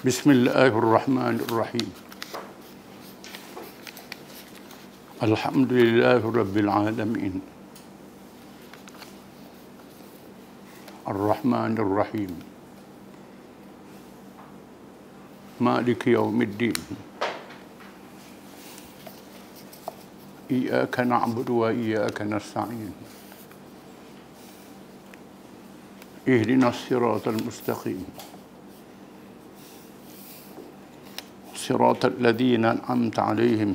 Bismillahirrahmanirrahim. Alhamdulillahi Rabbil Alamin. Ar-Rahmanir-Rahim. Maliki Yawmiddin. Iyyaka na'budu wa iyyaka nasta'in. Ihdinas siratal mustaqim. صراط الذين أنعمت عليهم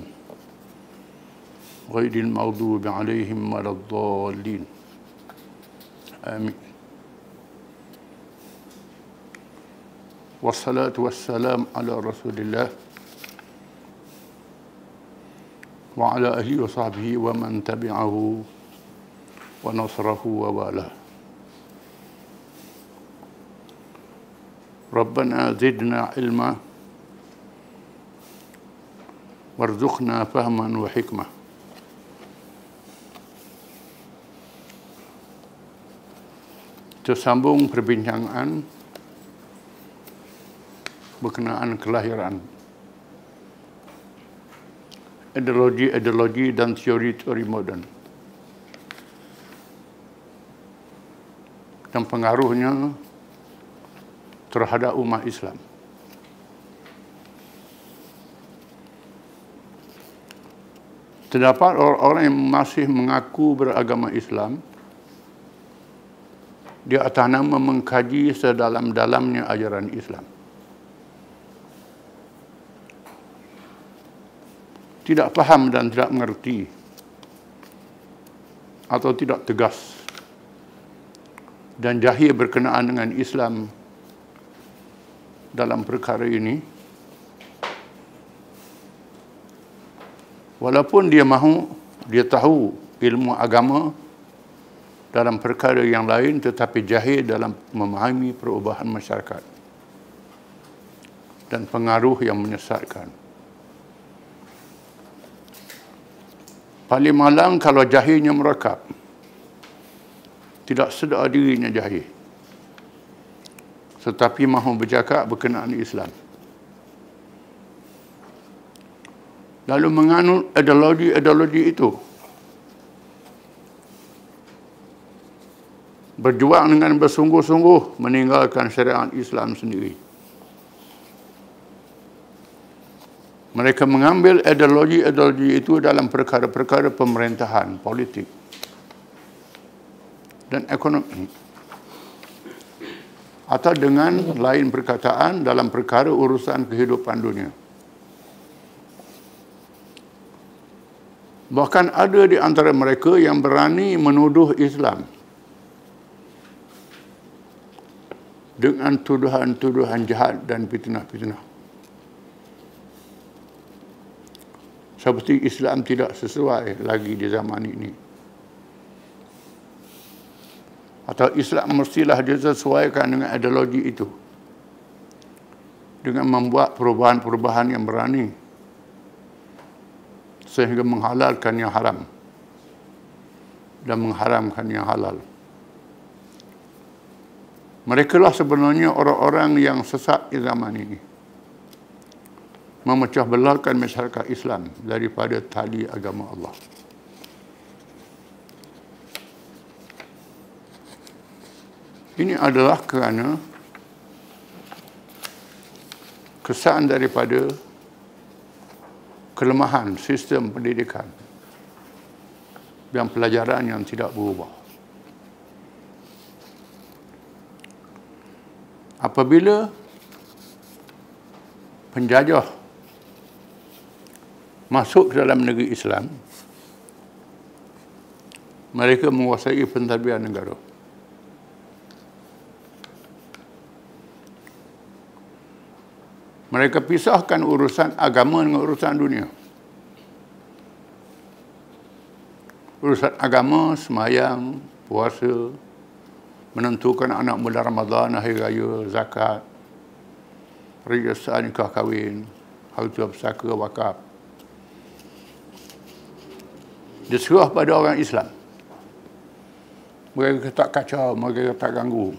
غير المغضوب عليهم ولا الضالين آمين. والصلاة والسلام على رسول الله وعلى آله وصحبه ومن تبعه ونصره ووالاه. ربنا زدنا علما warzuqna fahman wa hikmah. Tersambung perbincangan berkenaan kelahiran, ideologi dan teori-teori moden dan pengaruhnya terhadap umat Islam. Terdapat orang-orang yang masih mengaku beragama Islam di atas nama mengkaji sedalam-dalamnya ajaran Islam. Tidak faham dan tidak mengerti atau tidak tegas dan jahil berkenaan dengan Islam dalam perkara ini. Walaupun dia tahu ilmu agama dalam perkara yang lain, tetapi jahil dalam memahami perubahan masyarakat dan pengaruh yang menyesatkan. Paling malang kalau jahilnya merekap, tidak sedar dirinya jahil, tetapi mahu bercakap berkenaan Islam. Lalu menganut ideologi itu, berjuang dengan bersungguh-sungguh meninggalkan syariat Islam sendiri. Mereka mengambil ideologi itu dalam perkara-perkara pemerintahan, politik, dan ekonomi. Atau dengan lain perkataan, dalam perkara urusan kehidupan dunia. Bahkan ada di antara mereka yang berani menuduh Islam dengan tuduhan-tuduhan jahat dan fitnah-fitnah. Seperti Islam tidak sesuai lagi di zaman ini. Atau Islam mestilah disesuaikan dengan ideologi itu. Dengan membuat perubahan-perubahan yang berani sehingga menghalalkan yang haram dan mengharamkan yang halal. Mereka lah sebenarnya orang-orang yang sesat di zaman ini, memecah belahkan masyarakat Islam daripada tali agama Allah. Ini adalah kerana kesan daripada kelemahan sistem pendidikan dan pelajaran yang tidak berubah. Apabila penjajah masuk ke dalam negeri Islam, mereka menguasai pentadbiran negara. Mereka pisahkan urusan agama dengan urusan dunia. Urusan agama, semayang, puasa, menentukan anak muda Ramadan, hari raya, zakat, perhiasan nikah kahwin, harta pusaka, wakaf. Diserah pada orang Islam. Mereka tak kacau, mereka tak ganggu.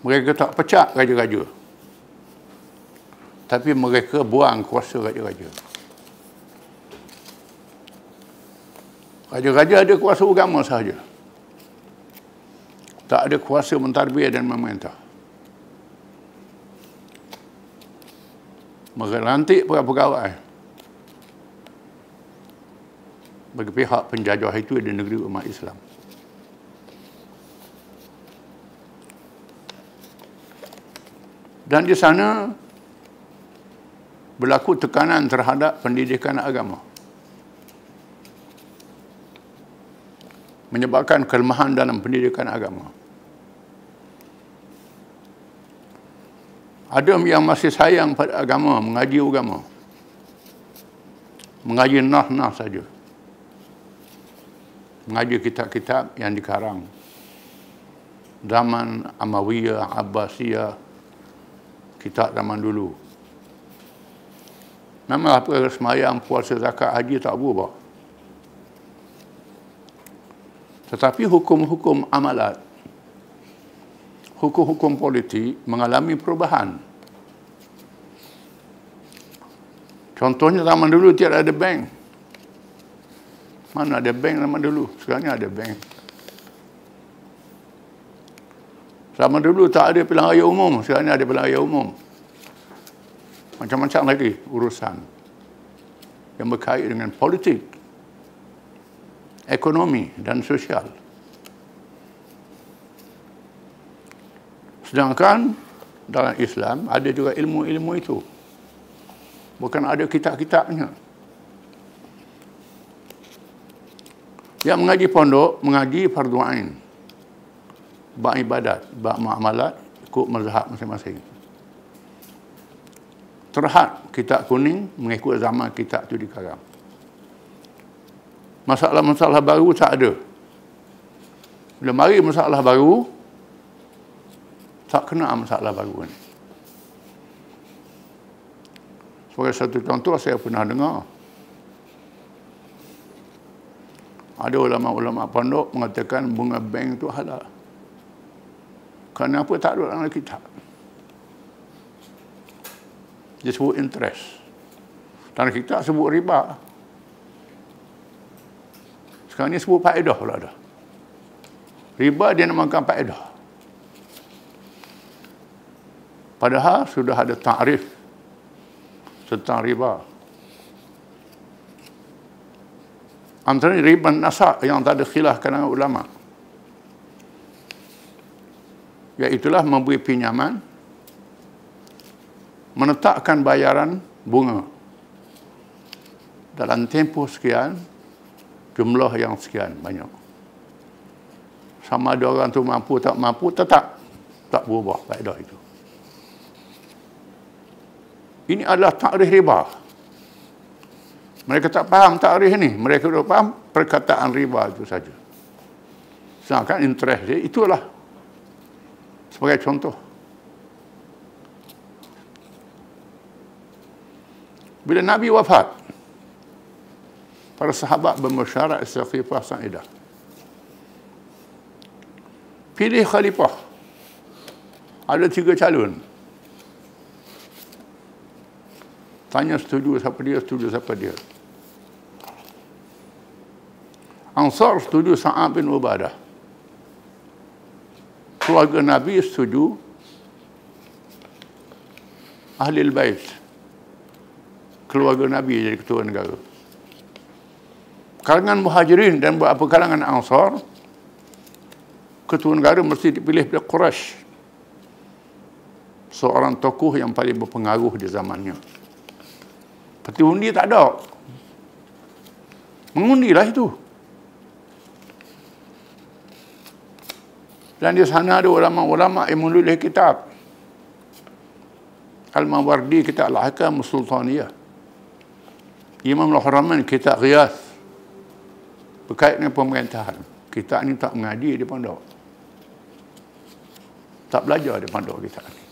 Mereka tak pecat raja-raja. Tapi mereka buang kuasa raja-raja. Raja-raja ada kuasa agama sahaja. Tak ada kuasa mentadbir dan memerintah. Mereka lantik para pegawai bagi pihak penjajah itu di negeri umat Islam. Dan di sana berlaku tekanan terhadap pendidikan agama, menyebabkan kelemahan dalam pendidikan agama. Ada yang masih sayang pada agama, mengaji agama, mengaji nah saja, mengaji kitab-kitab yang dikarang zaman Amawiyah, Abbasiyah, kitab zaman dulu. Memang apa semayang, puasa, zakat, haji tak berubah. Tetapi hukum-hukum amalat, hukum-hukum politik mengalami perubahan. Contohnya zaman dulu tiada ada bank. Mana ada bank zaman dulu? Sekarang ada bank. Zaman dulu tak ada pilihan raya umum, sekarang ada pilihan raya umum. Macam-macam lagi urusan yang berkait dengan politik, ekonomi dan sosial. Sedangkan dalam Islam ada juga ilmu-ilmu itu. Bukan ada kitab-kitabnya. Yang mengaji pondok, mengaji fardu ain. Bab ibadat, bab muamalat, ikut mazhab masing-masing. Terhad kitab kuning, mengikut zaman kitab itu dikarang. Masalah-masalah baru tak ada. Bila mari masalah baru, tak kena masalah baru ni. Sebagai satu contoh, saya pernah dengar ada ulama-ulama pondok mengatakan bunga bank itu halal. Kenapa tak ada dalam kitab? Dia sebut interest. Dalam kitab sebut riba. Sekarang ni sebut faedah pula dah. Riba dia namakan faedah. Padahal sudah ada takrif tentang riba. Antara riba nasak yang tak ada khilaf kalangan ulama, iaitulah memberi pinjaman, menetapkan bayaran bunga dalam tempoh sekian, jumlah yang sekian banyak. Sama ada orang tu mampu tak mampu, tetap tak berubah faedah itu. Ini adalah takrif riba. Mereka tak faham takrif ni. Mereka sudah faham perkataan riba itu saja. Sedangkan interest dia itulah. Sebagai contoh. Bila Nabi wafat, para sahabat bermesyuarat istighfar sa'idah. Pilih khalifah. Ada 3 calon. Tanya setuju siapa dia, setuju siapa dia. Ansar setuju Sa'ad bin Ubadah. Keluarga Nabi setuju Ahli al-Bait. Keluarga Nabi jadi ketua negara. Kalangan Muhajirin dan beberapa kalangan Ansar, ketua negara mesti dipilih oleh Quraisy. Seorang tokoh yang paling berpengaruh di zamannya. Peti undi tak ada. Mengundilah itu. Dan di sana ada ulama-ulama yang menulis kitab. Al-Mawardi kitab Al-Ahkam Sultaniyah. Imam Al-Haramain kitab Ghiyath. Berkait dengan pemerintahan. Kitab ni tak mengaji di pondok. Tak belajar di pondok kitab ni.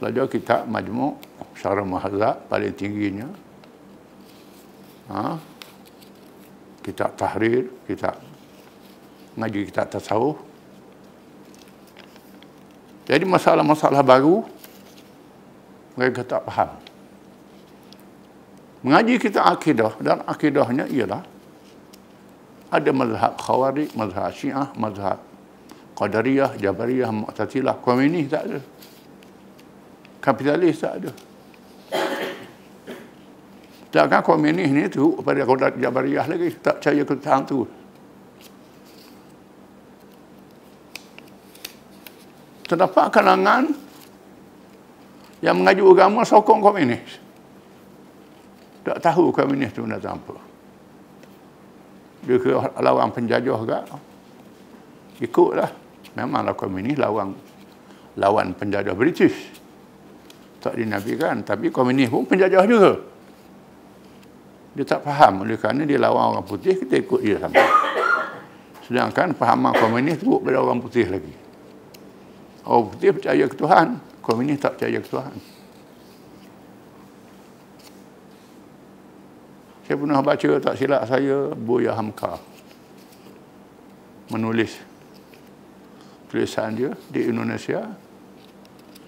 Belajar kitab Majmu' Syarah Muhadzab paling tingginya. Kitab Tahrir, kitab ngaji kitab tasawuf. Jadi masalah-masalah baru, mereka tak faham. Mengaji kita akidah, dan akidahnya ialah ada mazhab Khawarij, mazhab Syiah, mazhab Qadariyah, Jabariyah, Mu'tazilah. Komunis tak ada. Kapitalis tak ada. Takkan komunis ni tu pada Qadariyah, Jabariyah lagi tak percaya ke Tuhan tu. Terdapat kalangan yang mengaji agama sokong komunis. Tak tahu komunis tu nak apa. Dia ke lawan penjajah ke? Ikutlah. Memanglah komunis lawan penjajah British. Tak dinafikan. Tapi komunis pun penjajah juga. Dia tak faham. Oleh kerana dia lawan orang putih, kita ikut dia sama. Sedangkan fahaman komunis teruk pada orang putih lagi. Orang putih percaya ke Tuhan. Komunis tak percaya ke Tuhan. Saya pernah baca, tak silap saya, Buya Hamka menulis tulisan dia di Indonesia.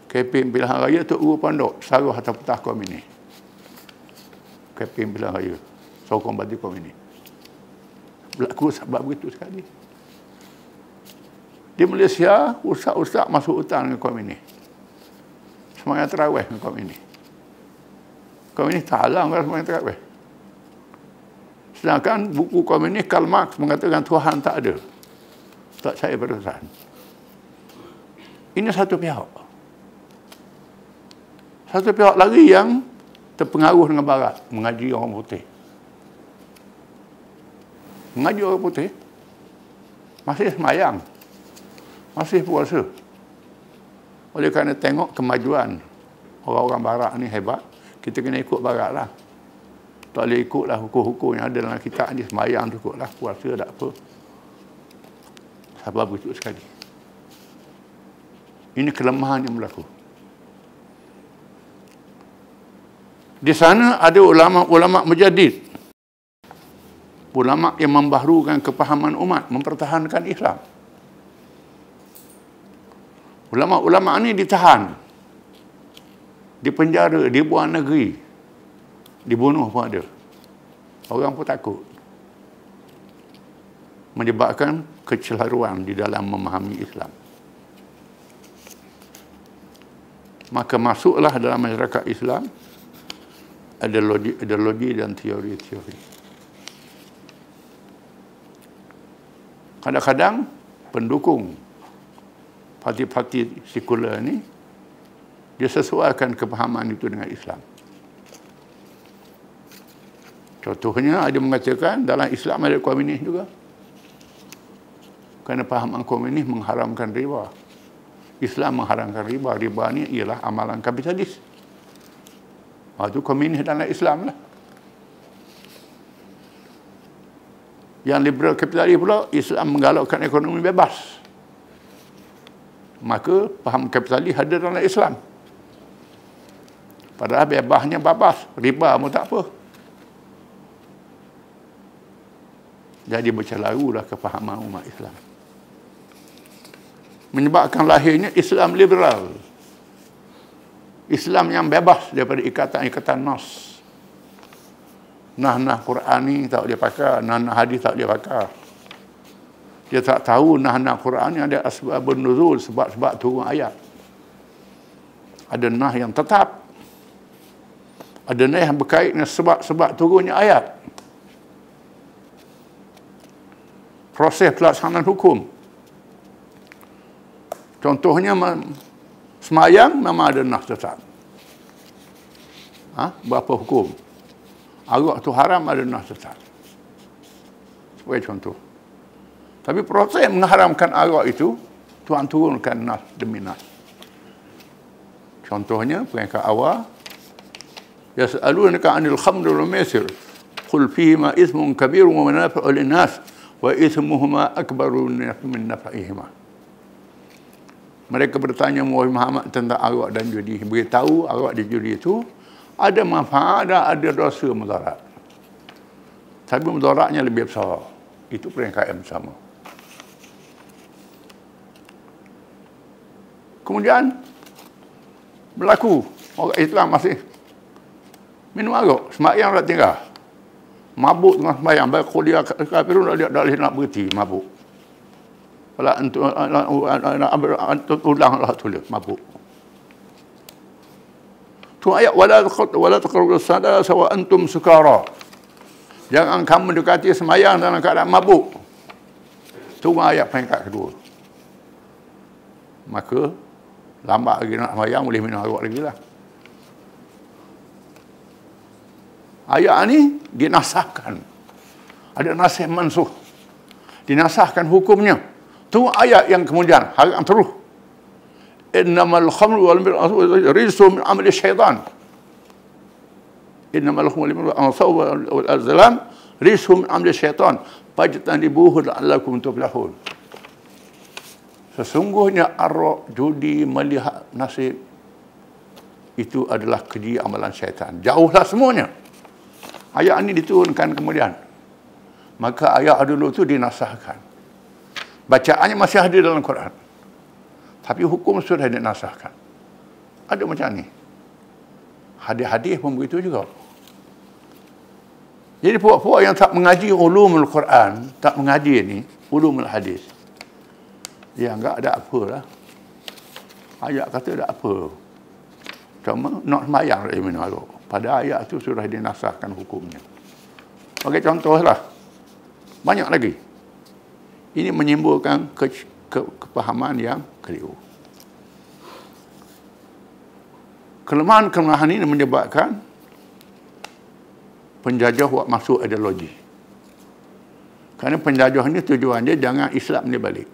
Keping pilihan raya Tok Guru Pondok, saruh atas petah komunis. Keping pilihan raya, sokong bagi komunis. Berlaku sebab begitu sekali. Di Malaysia, ustaz-ustaz masuk hutan dengan komunis. Semangat terawih dengan komunis. Komunis tak halang kalau semangat terawih. Sedangkan buku komunis Karl Marx mengatakan Tuhan tak ada. Tak percaya pada Tuhan. Ini satu pihak. Satu pihak lagi yang terpengaruh dengan Barat, mengaji orang putih. Mengaji orang putih, masih semayang, masih puasa. Oleh kerana tengok kemajuan orang-orang Barat ni hebat, kita kena ikut Barat lah. Tak boleh ikutlah hukum-hukum yang ada dalam kitab ni, semayang cukuplah, puasa tak apa. Sabar begitu sekali. Ini kelemahan yang berlaku. Di sana ada ulama-ulama mujaddid. Ulama yang membaharukan kepahaman umat, mempertahankan Islam. Ulama-ulama ini ditahan, dipenjara, dibuang negeri. Dibunuh pun ada. Orang pun takut. Menyebabkan kecelaruan di dalam memahami Islam. Maka masuklah dalam masyarakat Islam ideologi dan teori-teori. Kadang-kadang pendukung parti-parti sekular ini dia sesuaikan kepahaman itu dengan Islam. Contohnya ada mengatakan dalam Islam ada komunis juga. Kerana pahaman komunis mengharamkan riba. Islam mengharamkan riba. Riba ni ialah amalan kapitalis. Itu komunis dalam Islam lah. Yang liberal kapitalis pula, Islam menggalakkan ekonomi bebas. Maka paham kapitalis ada dalam Islam. Padahal bebasnya babas. Riba pun tak apa. Jadi bercelarulah kepahaman umat Islam. Menyebabkan lahirnya Islam liberal. Islam yang bebas daripada ikatan-ikatan nas. Nah Quran ni tak boleh pakai, nah hadis tak boleh pakai. Dia tak tahu nah Quran ni ada asbabun nuzul, sebab-sebab turun ayat. Ada nah yang tetap. Ada nah yang berkait dengan sebab-sebab turunnya ayat. Proses pelaksanaan hukum. Contohnya semayang memang ada nas tetap. Berapa hukum? Arak tu haram ada nas tetap. Sebagai contoh. Tapi proses mengharamkan arak itu Tuhan turunkan nas demi nas. Contohnya peringkat awal, yas'alunaka 'anil khamri wal maisir qul fihima ithmun kabirun wa manafi'u lin-nas wa ithmuhuma akbaru min naf'ihima. Mereka bertanya Muhammad tentang arak dan judi. Beritahu arak dan judi itu ada manfaat dan ada dosa mudarat. Tapi mudaratnya lebih besar. Itu peringkat yang sama. Kemudian berlaku orang Islam masih minum arak, sembahyang dah tinggal. Mabuk tengah sembahyang, baik kuliah kafirun dia dah nak berhenti mabuk. Kalau antum ulanglah tulis mabuk. Tu ayat wala taqrabus salat sawa antum sukara. Jangan kamu mendekati sembahyang dalam keadaan mabuk. Tu ayat peringkat kedua. Maka lambat lagi nak sembahyang boleh minum arak lagi lah. Ayat ni dinasahkan. Ada nasih mansuh. Dinasahkan hukumnya. Tu ayat yang kemudian haram terus. Innamal khamru wal maisir rijsun min amali syaitan. Innamal khamru wal maisir wal azlam rijsun min amali syaitan. Fajtanibuhu la'allakum tuflihun. Sesungguhnya arak, judi, melihat nasib itu adalah keji amalan syaitan. Jauhlah semuanya. Ayat ini diturunkan kemudian. Maka ayat dulu itu dinasahkan. Bacaannya masih ada dalam Quran. Tapi hukum sudah dinasahkan. Ada macam ni. Hadis-hadis pun begitu juga. Jadi puak-puak yang tak mengaji ulumul Quran, tak mengaji ni, ulumul hadis, dia anggap ada apa lah. Ayat kata ada apa. Cuma nak sembahyang dari minum arak. Pada ayat itu sudah dinasahkan hukumnya. Bagi contohlah. Banyak lagi. Ini menimbulkan kepahaman yang keliru. Kelemahan-kelemahan ini menyebabkan penjajah buat masuk ideologi. Kerana penjajah ini tujuan dia jangan Islam ni balik.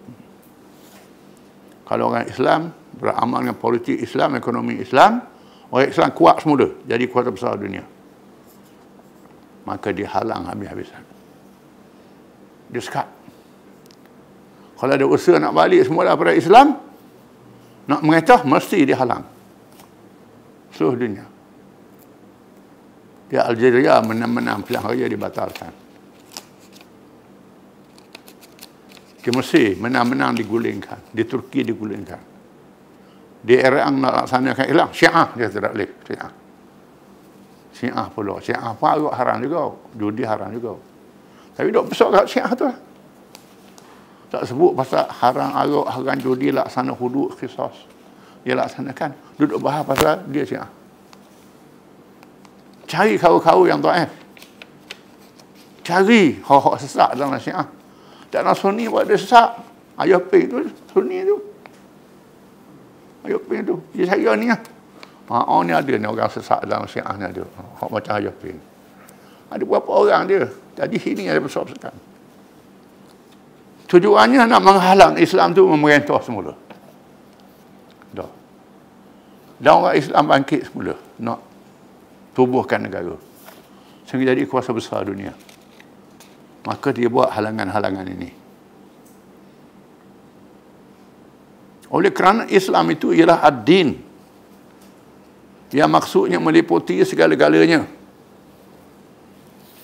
Kalau orang Islam beramal dengan politik Islam, ekonomi Islam, orang Islam kuat semula, jadi kuasa besar dunia. Maka dihalang habis-habisan. Dia sekat. Kalau ada usaha nak balik semula pada Islam, nak mengetah, mesti dihalang. Seluruh dunia. Di Algeria menang-menang pilihan raya dibatalkan. Di Mesir menang-menang digulingkan. Di Turki digulingkan. Di Iran nak laksanakan Islam, Syiah dia tidak boleh. Syiah pula. Syiah pun agak haram juga. Judi haram juga. Tapi duk besar kat Syiah tu lah. Tak sebut pasal haram arak, haram judi, laksana hudud, qisas. Dia laksanakan. Duduk bahas pasal dia Syiah. Cari kawan-kawan yang dhaif. Cari hak-hak sesat dalam Syiah. Tak nak Sunni buat dia sesat. Ayah Ping tu, Sunni tu. Ayah Ping tu. Dia cari ni lah. Ni ada ni orang sesat dalam Syiah ni ada. Hak macam Ayah Ping. Ada berapa orang dia. Jadi sini ada besar-besar. Tujuannya nak menghalang Islam tu memerintah semula. Dah. Dan orang Islam bangkit semula. Nak tubuhkan negara. Sehingga jadi kuasa besar dunia. Maka dia buat halangan-halangan ini. Oleh kerana Islam itu ialah ad-din. Yang maksudnya meliputi segala-galanya.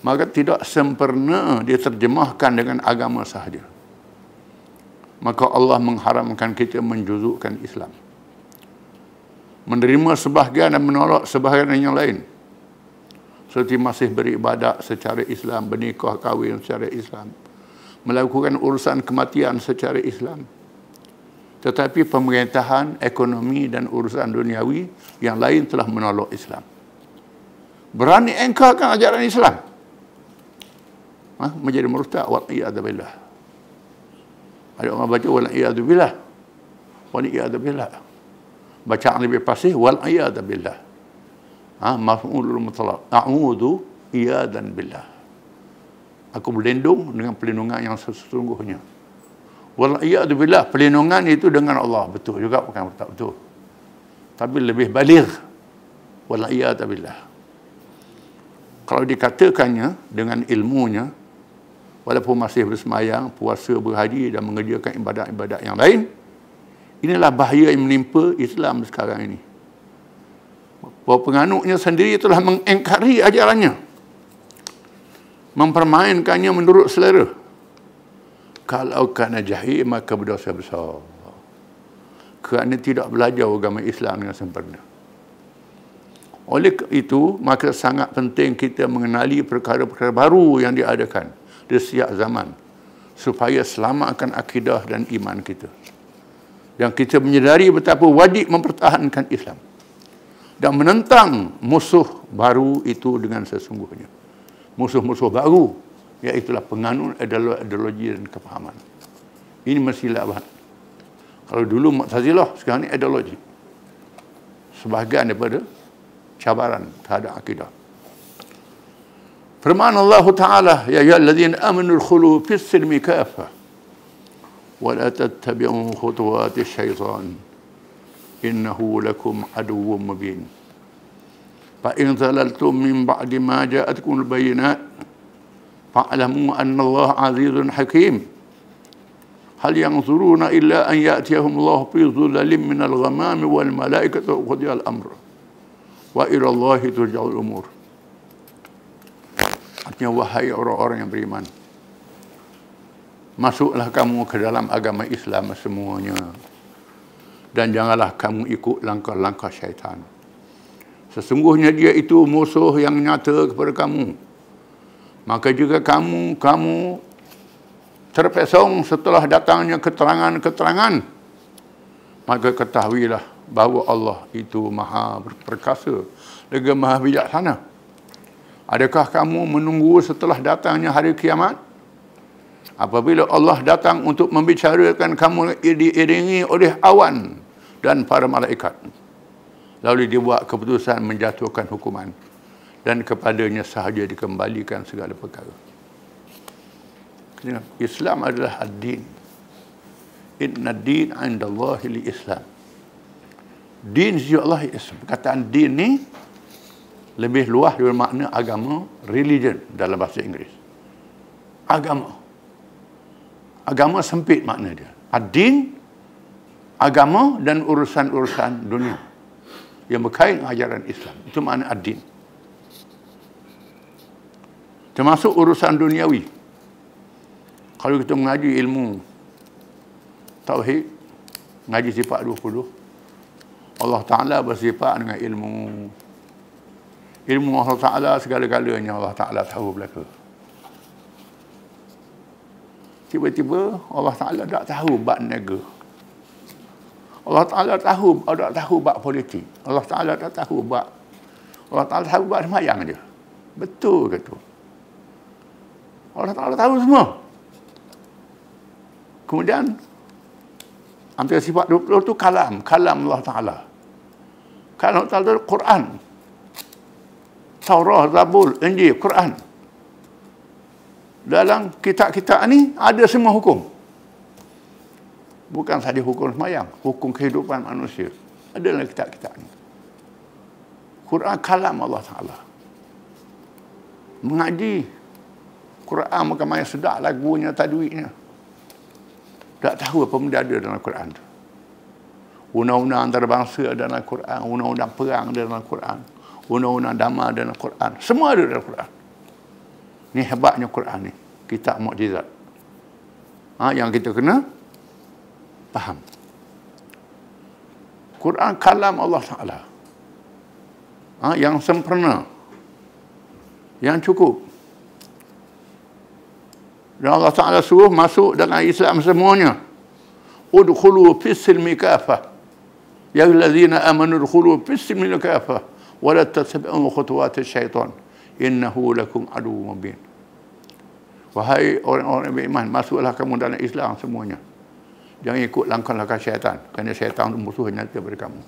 Maka tidak sempurna dia terjemahkan dengan agama sahaja. Maka Allah mengharamkan kita menjuzukkan Islam. Menerima sebahagian dan menolak sebahagian yang lain. Seperti masih beribadat secara Islam, bernikah kahwin secara Islam, melakukan urusan kematian secara Islam. Tetapi pemerintahan, ekonomi dan urusan duniawi yang lain telah menolak Islam. Berani engkarkan ajaran Islam. Menjadi murtad, wal-iyadzubillah. Ada orang baca wal-iyadzubillah. Wal-iyadzubillah. Bacaan lebih fasih wal-iyadzubillah. Maf'ulul mutlaq. A'udzu iyadan billah. Aku berlindung dengan perlindungan yang sesungguhnya. Wal iyadu billah, perlindungan itu dengan Allah. Betul juga, bukan tak betul. Tapi lebih baligh. Wal iyadu billah. Kalau dikatakannya dengan ilmunya, walaupun masih bersemayang, puasa, berhaji dan mengerjakan ibadat-ibadat yang lain, inilah bahaya yang menimpa Islam sekarang ini. Bahawa penganutnya sendiri telah mengingkari ajarannya, mempermainkannya menurut selera. Kalau kana jahil, maka berdosa besar. kerana tidak belajar agama Islam dengan sempurna. Oleh itu, maka sangat penting kita mengenali perkara-perkara baru yang diadakan di setiap zaman supaya selamatkan akidah dan iman kita. Dan kita menyedari betapa wajib mempertahankan Islam dan menentang musuh baru itu dengan sesungguhnya. Musuh-musuh baru, iaitulah penganut ideologi dan kefahaman. Ini mestilah abad. Kalau dulu Mu'tazilah, sekarang ini ideologi. Sebahagian daripada cabaran terhadap akidah. Firman Allah Ta'ala, ya ayyuhalladzina amanu udkhulu fis-silmi kaffah wa la tattabi'u khutuwati syaitan innahu lakum aduwwun mubin. Fa in zalaltum min ba'di ma ja'atkumul bayyinat fa'lamu anna Allah 'azizun hakim. Hal yanzuruna illa an ya'tiyahum Allah fi dhulalin minal ghamami wal malaikatu qudiyal amr wa ila Allahi turja'ul umur. Artinya, wahai orang-orang yang beriman, masuklah kamu ke dalam agama Islam semuanya dan janganlah kamu ikut langkah-langkah syaitan. Sesungguhnya dia itu musuh yang nyata kepada kamu. Maka jika kamu terpesong setelah datangnya keterangan-keterangan, maka ketahuilah bahawa Allah itu maha perkasa lagi maha bijaksana. Adakah kamu menunggu setelah datangnya hari kiamat? Apabila Allah datang untuk membicarakan kamu diiringi oleh awan dan para malaikat, lalu dia buat keputusan menjatuhkan hukuman, dan kepadanya sahaja dikembalikan segala perkara. Islam adalah ad-din. Inna ad-din 'inda Allahi al-Islam. Din sisi Allah Islam. Perkataan din ni lebih luas dari makna agama, religion dalam bahasa Inggeris. Agama sempit makna dia. Ad-din, agama dan urusan-urusan dunia yang berkait dengan ajaran Islam. Itu makna ad-din. Termasuk urusan duniawi. Kalau kita mengaji ilmu tauhid, mengaji sifat 20, Allah Ta'ala bersifat dengan ilmu Allah Ta'ala, segala-galanya Allah Ta'ala tahu belaka. Tiba-tiba Allah Ta'ala tak tahu bab niaga. Allah Ta'ala tak tahu bab politik. Allah Ta'ala tak tahu bab. Allah Ta'ala tahu bab sembahyang je. Betul ke tu? Allah Ta'ala tahu semua. Kemudian antara sifat 20 tu kalam Allah Ta'ala. Kalam Allah Ta'ala itu Quran. Taurah, Zabur, Injil, Quran. Dalam kitab-kitab ni ada semua hukum. Bukan sahaja hukum sembahyang, hukum kehidupan manusia. Ada dalam kitab-kitab ni. Quran kalam Allah Ta'ala. Mengaji Quran bukan main sedap lagunya, tajwidnya. Tak tahu apa benda ada dalam Quran tu. Undang-undang antarabangsa ada dalam Quran, undang-undang perang ada dalam Quran, undang-undang damai ada dalam Quran. Semua ada dalam Quran. Ni hebatnya Quran ni. Kitab mukjizat. Yang kita kena faham. Quran kalam Allah Ta'ala. Yang sempurna. Yang cukup. Dan Allah Ta'ala suruh masuk dalam Islam semuanya. Udkhulu fis-silmi kaffah. Ya ayyuhallazina amanu udkhulu fis-silmi kaffah wa la tattabi'u khutuwati syaitan innahu lakum aduwwun mubin. Wahai orang-orang yang beriman, masuklah kamu dalam Islam semuanya. Jangan ikut langkah-langkah syaitan, kerana syaitan itu musuh nyata daripada kamu.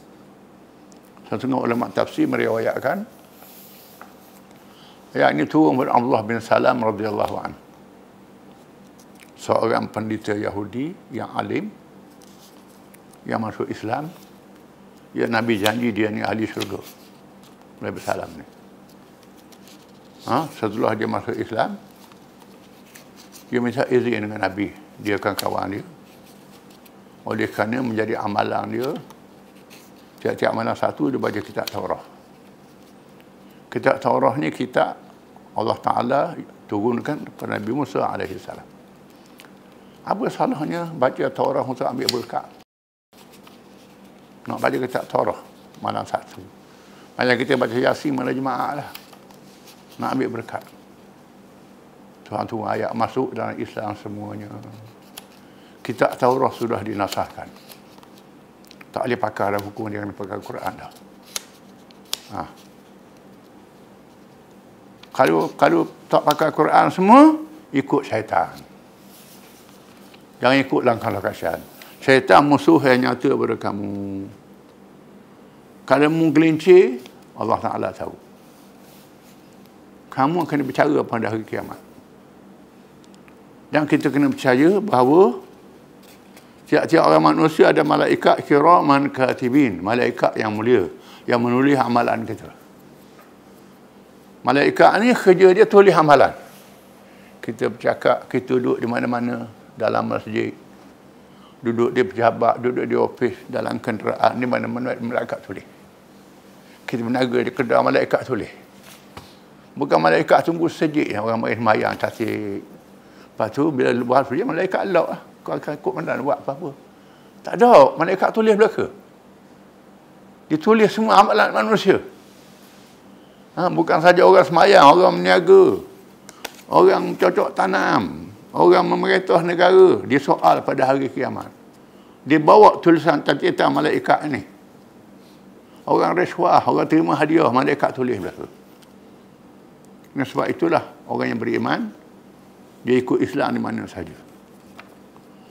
Setengah ulama tafsir meriwayatkan ayat ini turun kepada Abdullah bin Salam radhiyallahu anhu. Seorang pendeta Yahudi yang alim, yang masuk Islam. Ya, Nabi janji dia ni ahli syurga. Nabi Salam ni. Setelah dia masuk Islam, dia minta izin dengan Nabi. Dia akan kawan dia. Oleh kerana menjadi amalan dia, tiap-tiap amalan satu dia baca kitab Taurah. Kitab Taurah ni kitab Allah Ta'ala turunkan kepada Nabi Musa AS. Apa salahnya baca Taurah untuk ambil berkat? Nak baca kitab Torah malam Sabtu. Macam kita baca Yasin malam Jumaat lah. Nak ambil berkat. Tuhan ayat masuk dalam Islam semuanya. Kitab Taurat sudah dinasahkan. Tak boleh pakai dah hukum dia kena pakai Quran dah. Kalau tak pakai Quran semua, ikut syaitan. Jangan ikut langkah-langkah syaitan. Syaitan musuh yang nyata pada kamu. Kalau kamu gelincir, Allah Ta'ala tahu. Kamu akan berbicara pada hari kiamat. Dan kita kena percaya bahawa tiap-tiap orang manusia ada malaikat kiraman katibin, malaikat yang mulia yang menulis amalan kita. Malaikat ni kerja dia tulis amalan. Kita bercakap, kita duduk di mana-mana dalam masjid, duduk di pejabat, duduk di ofis, dalam kenderaan, di mana-mana malaikat tulis. Kita berniaga di kedai, malaikat tulis. Bukan malaikat tunggu sejik orang main semayang tasik. Lepas tu bila buat sujud, malaikat elok lah. Kau akan ikut mana buat apa-apa. Tak ada. Malaikat tulis belaka. Ditulis semua amalan manusia. Bukan saja orang semayang, orang meniaga, orang cocok tanam, orang memerintah negara. Dia soal pada hari kiamat. Dia bawa tulisan tentang malaikat ini. Orang rasuah, orang terima hadiah, malaikat tulis belaka. Dan sebab itulah orang yang beriman, dia ikut Islam di mana saja.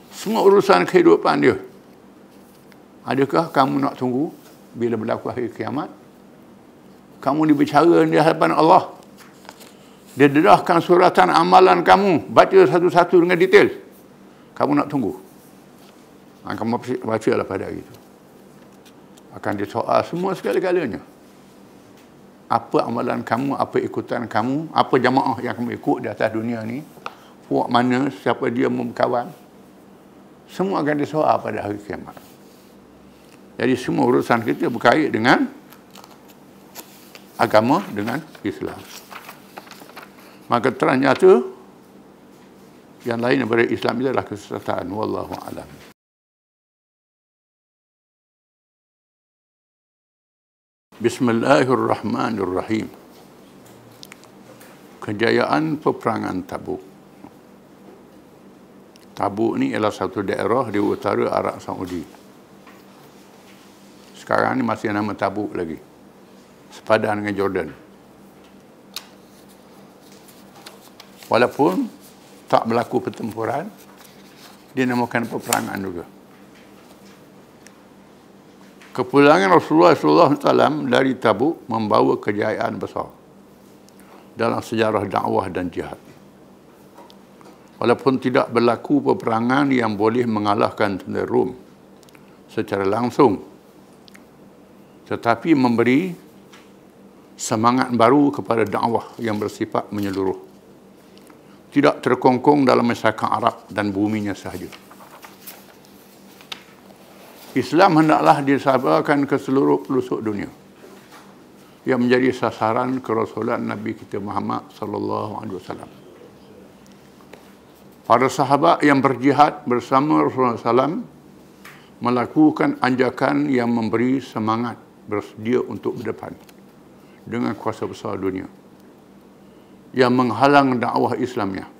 Semua urusan kehidupan dia. Adakah kamu nak tunggu bila berlaku hari kiamat? Kamu dibicara di hadapan Allah. Dia dedahkan suratan amalan kamu. Baca satu-satu dengan detail. Kamu nak tunggu. Kamu bacalah pada hari itu. Akan disoal semua segala-galanya. Apa amalan kamu, apa ikutan kamu, apa jamaah yang kamu ikut di atas dunia ni, puak mana, siapa dia berkawan, semua akan disoal pada hari kiamat. Jadi semua urusan kita berkait dengan agama, dengan Islam. Maka ternyata yang lain daripada Islam itu adalah kesesatan. Wallahu a'lam. Bismillahirrahmanirrahim. Kejayaan peperangan Tabuk. Tabuk ni ialah satu daerah di utara Arab Saudi. Sekarang ni masih nama Tabuk lagi. Sepadan dengan Jordan. Walaupun tak berlaku pertempuran, dinamakan peperangan juga. Kepulangan Rasulullah SAW dari Tabuk membawa kejayaan besar dalam sejarah dakwah dan jihad. Walaupun tidak berlaku peperangan yang boleh mengalahkan tentera Rom secara langsung, tetapi memberi semangat baru kepada dakwah yang bersifat menyeluruh. Tidak terkongkong dalam masyarakat Arab dan buminya sahaja. Islam hendaklah disabarkan ke seluruh pelosok dunia yang menjadi sasaran kerasulan Nabi kita Muhammad sallallahu alaihi wasallam. Para sahabat yang berjihad bersama Rasulullah SAW melakukan anjakan yang memberi semangat bersedia untuk berdepan dengan kuasa besar dunia yang menghalang dakwah Islamnya.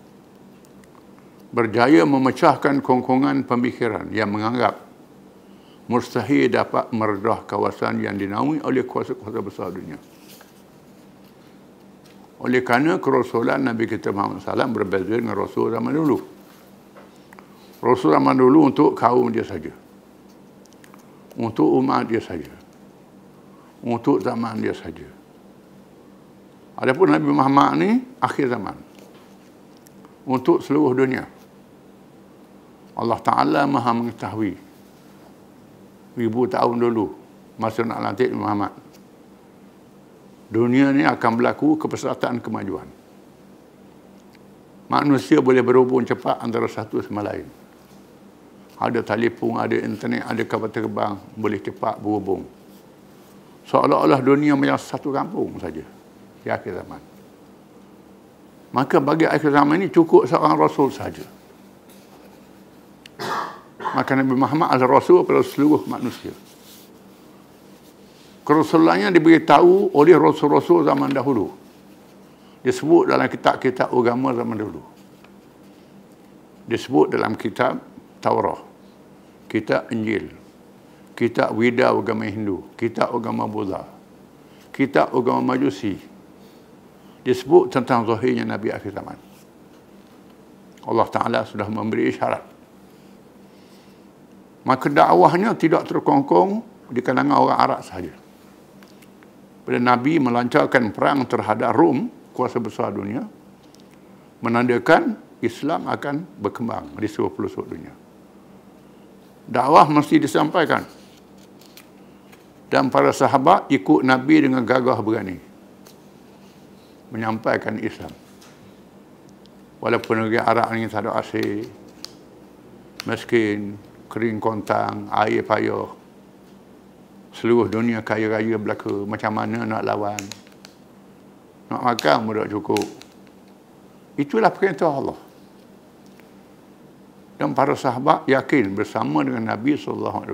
Berjaya memecahkan kongkongan pemikiran yang menganggap mustahil dapat meredah kawasan yang dinaungi oleh kuasa-kuasa besar dunia. Oleh kerana kerasulan Nabi kita Muhammad SAW berbeza dengan Rasul zaman dulu. Rasul zaman dulu untuk kaum dia saja. Untuk umat dia saja. Untuk zaman dia saja. Adapun Nabi Muhammad ni akhir zaman. Untuk seluruh dunia. Allah Ta'ala Maha mengetahui 1000 tahun dulu masa nak lantik Muhammad, dunia ni akan berlaku kepesertaan kemajuan. Manusia boleh berhubung cepat antara satu sama lain. Ada telefon, ada internet, ada kapal terbang, boleh cepat berhubung. Seolah-olah dunia macam satu kampung saja di akhir zaman. Maka bagi akhir zaman ini cukup seorang Rasul saja. Maka Nabi Muhammad adalah Rasul pada seluruh manusia. Kerasulannya diberitahu oleh rasul-rasul zaman dahulu. Disebut dalam kitab-kitab agama zaman dahulu. Disebut dalam kitab Taurat, kitab Injil, kitab Wida agama Hindu, kitab agama Buddha, kitab agama Majusi. Disebut tentang zahirnya Nabi akhir zaman. Allah Ta'ala sudah memberi isyarat. Maka dakwahnya tidak terkongkong di kalangan orang Arab sahaja. Bila Nabi melancarkan perang terhadap Rom, kuasa besar dunia, menandakan Islam akan berkembang di seluruh pelosok dunia. Dakwah mesti disampaikan. Dan para sahabat ikut Nabi dengan gagah berani menyampaikan Islam. Walaupun negeri Arab ini tak ada air, miskin, kering kontang, air payah, seluruh dunia kaya raya belaka, macam mana nak lawan? Nak makan pun tak cukup. Itulah perintah Allah. Dan para sahabat yakin bersama dengan Nabi SAW.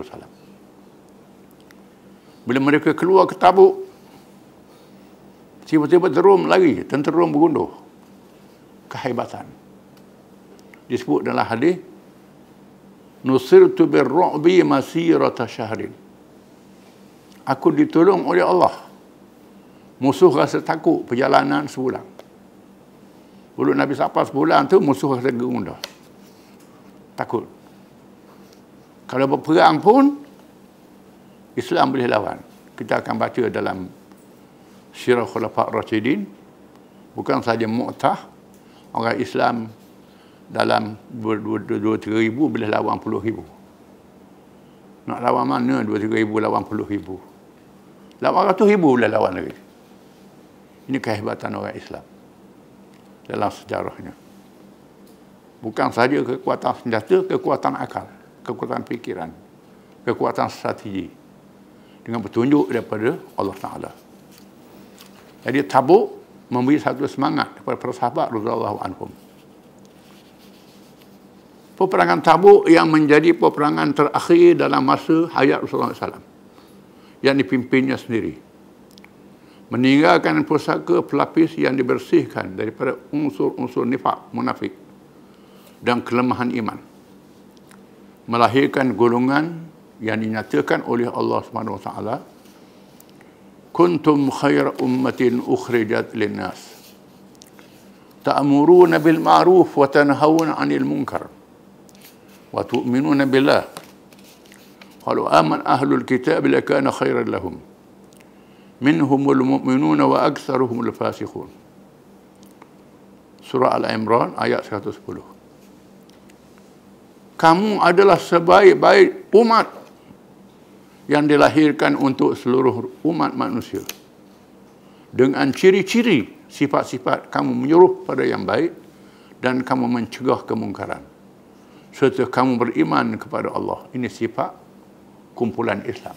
Bila mereka keluar ke Tabuk, tiba-tiba Rom lari, tentera Rom berundur. Kehebatan. Disebut dalam hadis, nusirtu birru'bi masirata syahrin. Aku ditolong oleh Allah. Musuh rasa takut perjalanan sebulan. Belum Nabi sampai sebulan tu, musuh rasa gerundah. Takut. Kalau berperang pun, Islam boleh lawan. Kita akan baca dalam Sirah Khulafa' Rasyidin, bukan saja Mu'tah, orang Islam dalam 2-3 ribu boleh lawan 10 ribu. Nak lawan mana 2-3 ribu lawan 10 ribu? Lawan 100 ribu boleh lawan lagi. Ini kehebatan orang Islam dalam sejarahnya. Bukan saja kekuatan senjata, kekuatan akal, kekuatan fikiran, kekuatan strategi dengan petunjuk daripada Allah Ta'ala. Jadi Tabuk memberi satu semangat kepada para sahabat radhiyallahu anhum. Peperangan Tabuk yang menjadi peperangan terakhir dalam masa hayat Rasulullah SAW, yang dipimpinnya sendiri, meninggalkan pusaka pelapis yang dibersihkan daripada unsur-unsur nifak, munafik dan kelemahan iman, melahirkan golongan yang dinyatakan oleh Allah Subhanahu Wa Taala, kuntum khaira ummatin ukhrijat linnas ta'muruna bil ma'ruf wa tanhauna 'anil munkar wa tu'minuna billah qalu aman ahlul kitab lakana khairan lahum minhumul mu'minuna wa aktsaruhumul fasiqun. Surah Al-Imran ayat 110. Kamu adalah sebaik-baik umat yang dilahirkan untuk seluruh umat manusia, dengan ciri-ciri sifat-sifat kamu menyuruh pada yang baik dan kamu mencegah kemungkaran, serta kamu beriman kepada Allah. Ini sifat kumpulan Islam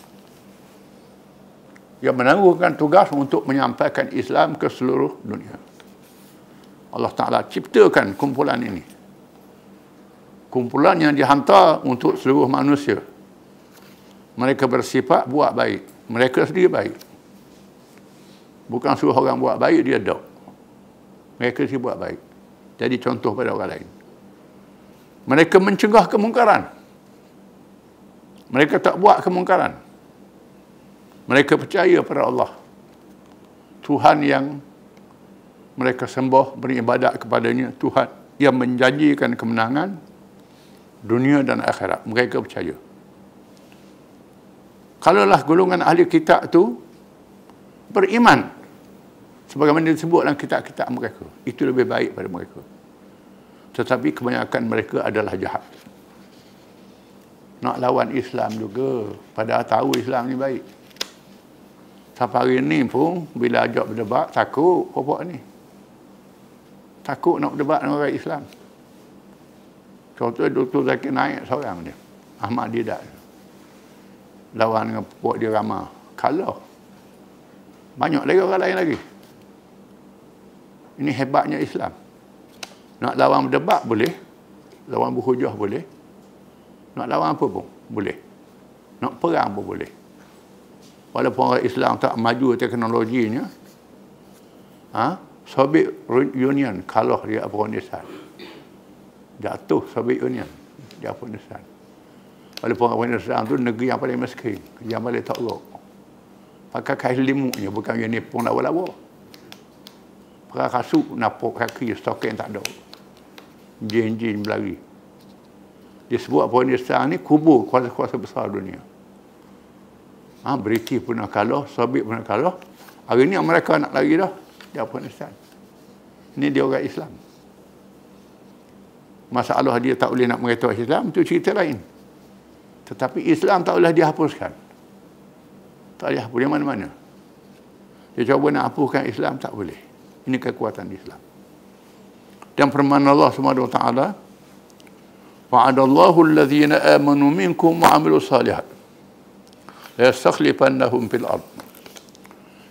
yang menangguhkan tugas untuk menyampaikan Islam ke seluruh dunia. Allah Ta'ala ciptakan kumpulan ini, kumpulan yang dihantar untuk seluruh manusia. Mereka bersifat buat baik. Mereka sendiri baik. Bukan suruh orang buat baik, dia dok. Mereka sendiri buat baik. Jadi contoh pada orang lain. Mereka mencegah kemungkaran. Mereka tak buat kemungkaran. Mereka percaya pada Allah, Tuhan yang mereka sembah, beribadat kepadanya, Tuhan yang menjanjikan kemenangan dunia dan akhirat. Mereka percaya. Kalaulah golongan ahli kitab tu beriman sebagaimana disebut dalam kitab-kitab mereka, itu lebih baik pada mereka. Tetapi kebanyakan mereka adalah jahat. Nak lawan Islam juga, padahal tahu Islam ni baik. Sampai hari ni pun bila ajak berdebat, takut pokok ni. Takut nak berdebat dengan orang Islam. Contoh Dr. Zakir Naik seorang dia, Ahmad Didat, lawan dengan pokok dia ramah. Kalau banyak lagi orang lain lagi. Ini hebatnya Islam. Nak lawan berdebat boleh, lawan berhujah boleh, nak lawan apa pun boleh, nak perang pun boleh. Walaupun orang Islam tak maju teknologinya, Soviet Union kalah di Afghanistan. Jatuh Soviet Union di Afghanistan. Walaupun Afghanistan tu negeri yang paling miskin, yang paling takluk. Pakai kain limuknya, bukan yang ni pun lawa-lawa. Pakai kasut, napuk kaki, stokin tak ada. Jin-jin berlari. Disebut Afghanistan ni kubur kuasa-kuasa besar dunia. British pernah kalah, Soviet pernah kalah. Hari ni mereka nak lari dah di Afghanistan. Ini dia orang Islam. Masalah dia tak boleh nak mengetahui Islam, itu cerita lain. Tetapi Islam tak boleh dihapuskan. Tak boleh hapus di mana-mana. Dia cuba nak hapuskan Islam, tak boleh. Ini kekuatan Islam. Dan firman Allah Subhanahu wa taala, wa'adallahu alladhina amanu minkum wa 'amilus salihat la yastakhlifannahum fil ard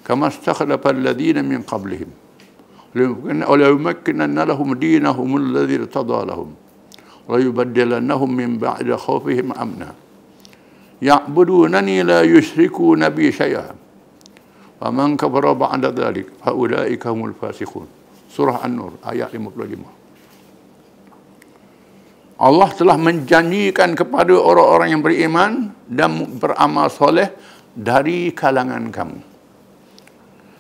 kama istakhlafa alladhina min qablihim wa la yumakkinanna lahum dinahum alladhi irtada lahum wa yubaddilannahum min ba'di khawfihim amna ya'budunani la yushrikuna bi syai'an wa man kafara ba'da dhalik fa ulaika humul fasiqun. Surah An-Nur ayat 55. Allah telah menjanjikan kepada orang-orang yang beriman dan beramal soleh dari kalangan kamu,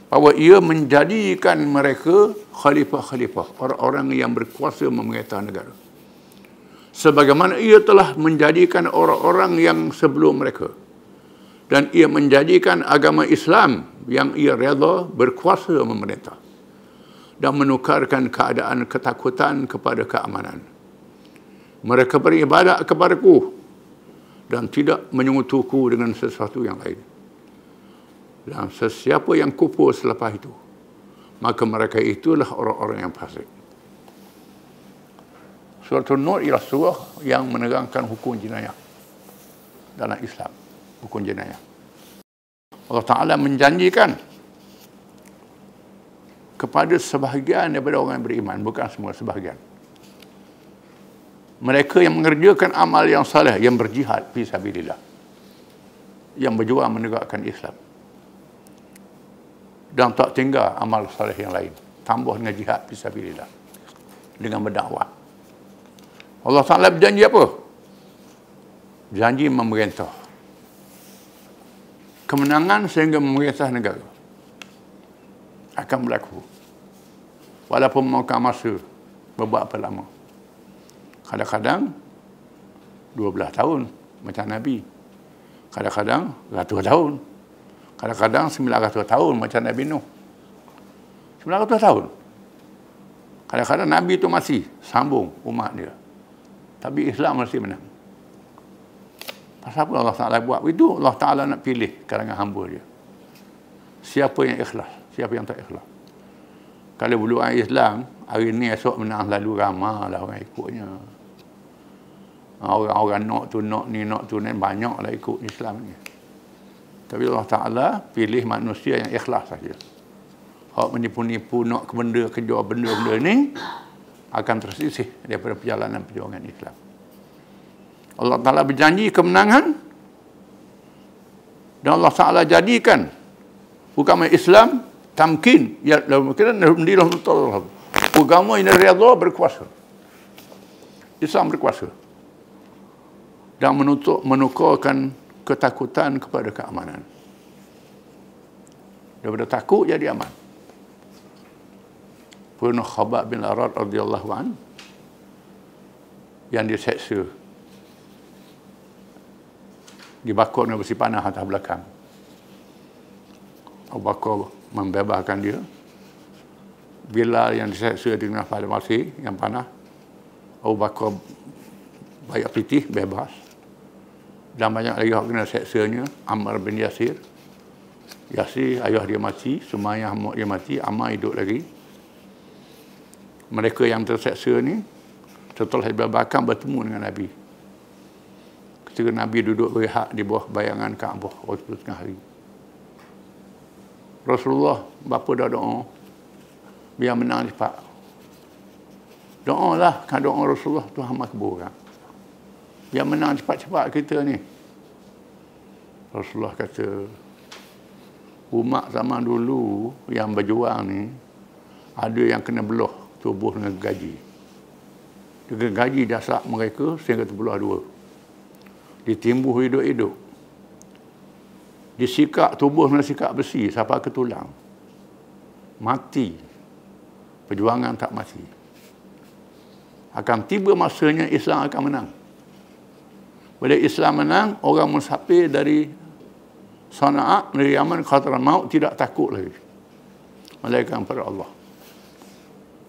bahawa ia menjadikan mereka khalifah-khalifah, orang-orang yang berkuasa memerintah negara, sebagaimana ia telah menjadikan orang-orang yang sebelum mereka, dan ia menjadikan agama Islam yang ia redha berkuasa memerintah dan menukarkan keadaan ketakutan kepada keamanan. Mereka beribadat kepadaku dan tidak menyekutuku dengan sesuatu yang lain. Dan sesiapa yang kufur selepas itu, maka mereka itulah orang-orang yang fasik. Surah An-Nur ialah surah yang menerangkan hukum jenayah dalam Islam. Hukum jenayah. Allah Ta'ala menjanjikan kepada sebahagian daripada orang yang beriman, bukan semua, sebahagian. Mereka yang mengerjakan amal yang saleh, yang berjihad fi sabilillah, yang berjuang menegakkan Islam, dan tak tinggal amal saleh yang lain, tambah dengan jihad fi sabilillah, dengan berdakwah. Allah Ta'ala berjanji apa? Janji memerintah. Kemenangan sehingga memerintah negara akan berlaku. Walaupun memakan masa beberapa lama. Kadang-kadang 12 tahun macam Nabi. Kadang-kadang ratus tahun. Kadang-kadang 900 tahun macam Nabi Nuh. 900 tahun. Kadang-kadang Nabi itu masih sambung umat dia. Tapi Islam mesti menang. Pasal apa Allah Ta'ala buat itu? Allah Ta'ala nak pilih kalangan hamba dia. Siapa yang ikhlas, siapa yang tak ikhlas. Kalau buluan Islam, hari ni esok menang lalu ramai lah orang ikutnya. Orang-orang nak tu, nak tu, banyak lah ikut Islam ni. Tapi Allah Ta'ala pilih manusia yang ikhlas saja. Hak menipu-nipu, nak kejar benda-benda ni, akan tersisih daripada perjalanan perjuangan Islam. Allah Ta'ala berjanji kemenangan, dan Allah Ta'ala jadikan agama Islam tamkin, ya alhamdulillah, agama ini redha berkuasa. Islam berkuasa dan menukarkan ketakutan kepada keamanan. Daripada takut jadi aman. Pernah Khabbab bin Arad radhiyallahu an yang diseksa, dibakar dengan besi panah atas belakang. Abu Bakar membebaskan dia. Bilal yang diseksa dengan pada masih yang panah, Abu Bakar bayar pitih, bebas. Dan banyak lagi orang kena seksanya. Ammar bin Yasir, ayah dia mati, Sumayyah mak dia mati, Ammar hidup lagi. Mereka yang terseksa ni setelah dibebaskan bertemu dengan Nabi. Ketika Nabi duduk berehat di bawah bayangan Kaabah waktu tengah hari, Rasulullah bapa dah doa biar menang cepat. Doa lah, kan doa Rasulullah Tuhan makbul kan. Biar menang cepat-cepat kita ni. Rasulullah kata, umat zaman dulu yang berjuang ni, ada yang kena belah tubuh dengan gaji. Dengan gaji dasar mereka sehingga terbelah dua. Ditimbuh hidup-hidup. Disikap tubuh dengan sikap besi sampai ke tulang. Mati. Perjuangan tak mati. Akan tiba masanya Islam akan menang. Bila Islam menang, orang musafir dari Sana'a, dari Yaman, Hadramaut tidak takut lagi. Melainkan kepada Allah.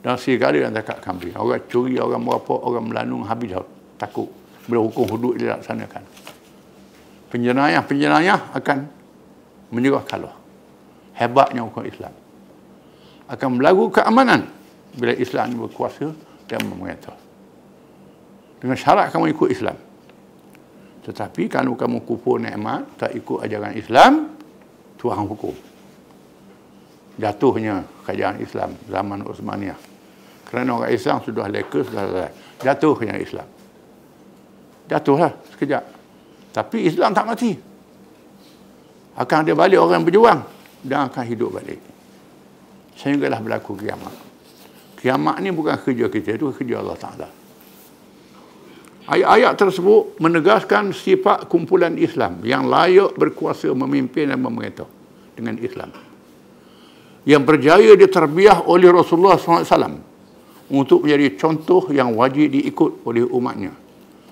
Dan sekali yang dekat kambing. Orang curi, orang merampok, orang melanung, habis dah takut. Bila hukum hudud dilaksanakan. Penjenayah akan menyerah kalah. Hebatnya hukum Islam. Akan berlaku keamanan bila Islam berkuasa dan memerintah. Dengan syarat kamu ikut Islam. Tetapi kalau kamu kufur nikmat, tak ikut ajaran Islam, Tuhan hukum. Jatuhnya kerajaan Islam zaman Uthmaniyah. Kerana orang Islam sudah leka, sudah selesai. Jatuhnya Islam. Jatuhlah sekejap. Tapi Islam tak mati. Akan ada balik orang berjuang dan akan hidup balik. Sehinggalah berlaku kiamat. Kiamat ni bukan kerja kita, itu kerja Allah Ta'ala. Ayat-ayat tersebut menegaskan sifat kumpulan Islam yang layak berkuasa memimpin dan memerintah dengan Islam. Yang berjaya diterbiah oleh Rasulullah SAW untuk menjadi contoh yang wajib diikut oleh umatnya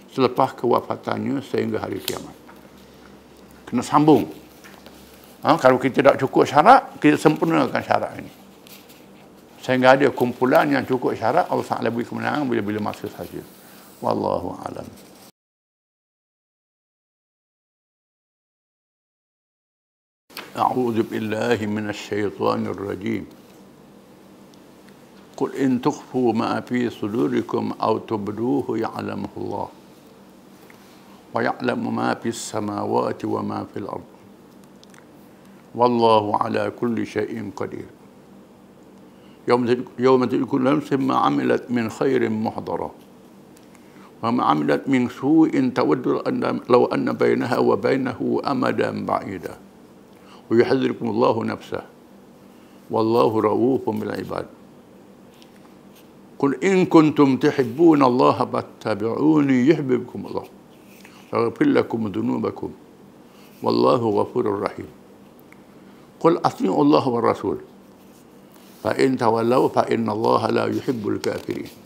selepas kewafatannya sehingga hari kiamat. Kena sambung. Kalau kita tak cukup syarat, kita sempurnakan syarat ini. Sehingga ada kumpulan yang cukup syarat, Allah Ta'ala beri kemenangan bila-bila masa saja. Wallahu a'lam. A'udzu billahi minasy syaithanir rajim. Qul in tukhfu ma fi sudurikum aw tubduhu ya'lamuhu Allah. Wa ya'lamu ma fis samawati wa ma fil ard. Wallahu ala kulli syai'in qadir. Yawma tadkhulu nafsun ma 'amilat min khairin muhdara. وما عملت من سوء تود لو أن بينها وبينه أمدا بعيدا ويحذركم الله نفسه والله رؤوف بالعباد قل إن كنتم تحبون الله فاتبعوني يحببكم الله ويغفر لكم ذنوبكم والله غفور رحيم قل أطيعوا الله والرسول فإن تولوا فإن الله لا يحب الكافرين.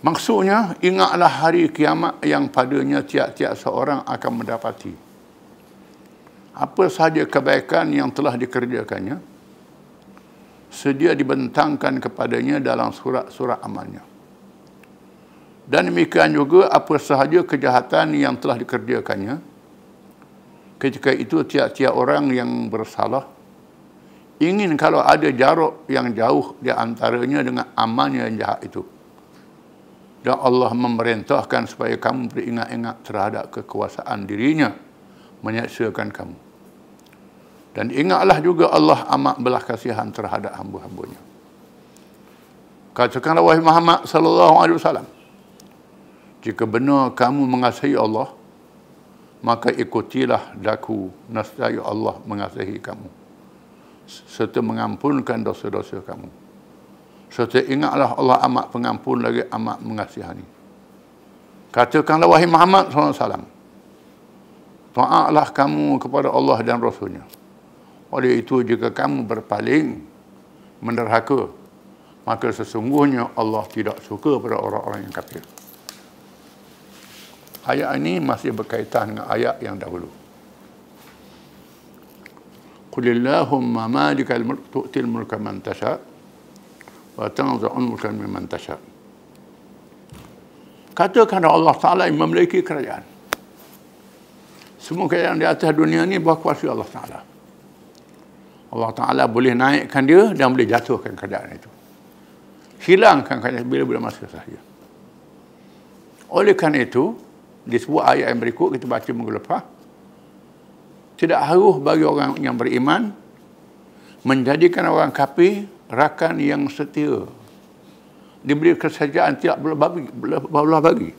Maksudnya, ingatlah hari kiamat yang padanya tiap-tiap seorang akan mendapati apa sahaja kebaikan yang telah dikerjakannya, sedia dibentangkan kepadanya dalam surat-surat amalnya. Dan demikian juga apa sahaja kejahatan yang telah dikerjakannya, ketika itu tiap-tiap orang yang bersalah ingin kalau ada jarak yang jauh di antaranya dengan amalnya yang jahat itu. Dan Allah memerintahkan supaya kamu beringat-ingat terhadap kekuasaan dirinya menyaksikan kamu. Dan ingatlah juga Allah amat belas kasihan terhadap hamba-hambanya. Katakanlah wahai Muhammad sallallahu alaihi wasallam, jika benar kamu mengasihi Allah, maka ikutilah daku nescaya Allah mengasihi kamu serta mengampunkan dosa-dosa kamu. Serta ingatlah Allah amat pengampun lagi amat mengasihani. Katakanlah wahai Muhammad SAW, taatlah kamu kepada Allah dan Rasulnya. Oleh itu jika kamu berpaling, menderhaka, maka sesungguhnya Allah tidak suka pada orang-orang yang kafir. Ayat ini masih berkaitan dengan ayat yang dahulu. Qulillahumma malikal mulk tu'til mulka man tasha' wa tanzi'ul mulka mimman tasha'. Katakan Allah Ta'ala yang memiliki kerajaan. Semua kerajaan di atas dunia ini berkuasa Allah Ta'ala. Allah Ta'ala boleh naikkan dia dan boleh jatuhkan kerajaan itu. Hilangkan kerajaan bila-bila masa sahaja. Oleh kerana itu, di sebuah ayat yang berikut kita baca minggu lepas, tidak harus bagi orang yang beriman menjadikan orang kafir rakan yang setia. Diberi kesejahteraan tidak belah bagi.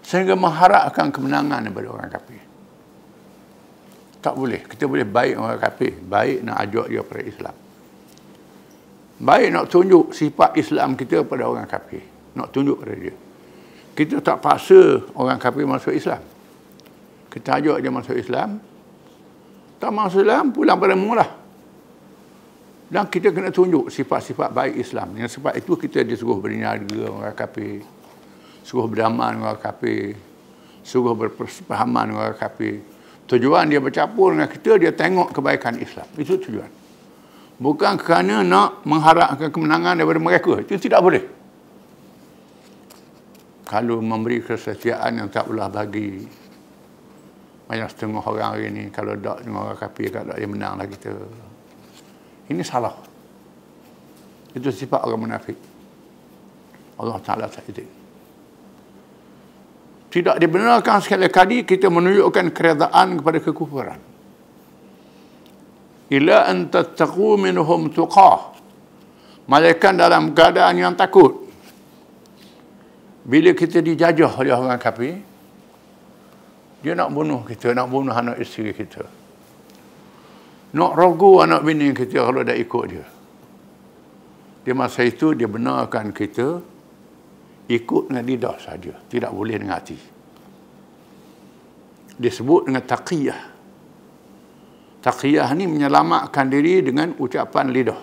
Sehingga mengharapkan kemenangan daripada orang kafir. Tak boleh. Kita boleh baik orang kafir. Baik nak ajak dia pada Islam. Baik nak tunjuk sifat Islam kita pada orang kafir. Nak tunjuk pada dia. Kita tak paksa orang kafir masuk Islam. Kita ajak dia masuk Islam. Tak masuk Islam, pulang pada mula. Dan kita kena tunjuk sifat-sifat baik Islam. Yang sebab itu kita disuruh berniaga orang kafir. Suruh berdamai dengan orang kafir. Suruh berpersepahaman dengan orang kafir. Tujuan dia bercampur dengan kita, dia tengok kebaikan Islam. Itu tujuan. Bukan kerana nak mengharapkan kemenangan daripada mereka. Itu tidak boleh. Kalau memberi kesetiaan yang tak boleh bagi, banyak setengah orang hari ni, kalau tak dengan orang kafir, kalau dia menanglah kita. Ini salah. Itu sifat orang munafik. Allah Ta'ala tak izin. Tidak dibenarkan sekali kali kita menunjukkan keredaan kepada kekufuran. Ila an tattaqu minhum tuqah. Malaikat dalam keadaan yang takut. Bila kita dijajah oleh orang kafir, dia nak bunuh kita, nak bunuh anak isteri kita. Nak ragu anak bini kita kalau dah ikut dia. Di masa itu dia benarkan kita ikut dengan lidah saja, tidak boleh dengan hati. Disebut dengan taqiyah. Taqiyah ni menyelamatkan diri dengan ucapan lidah,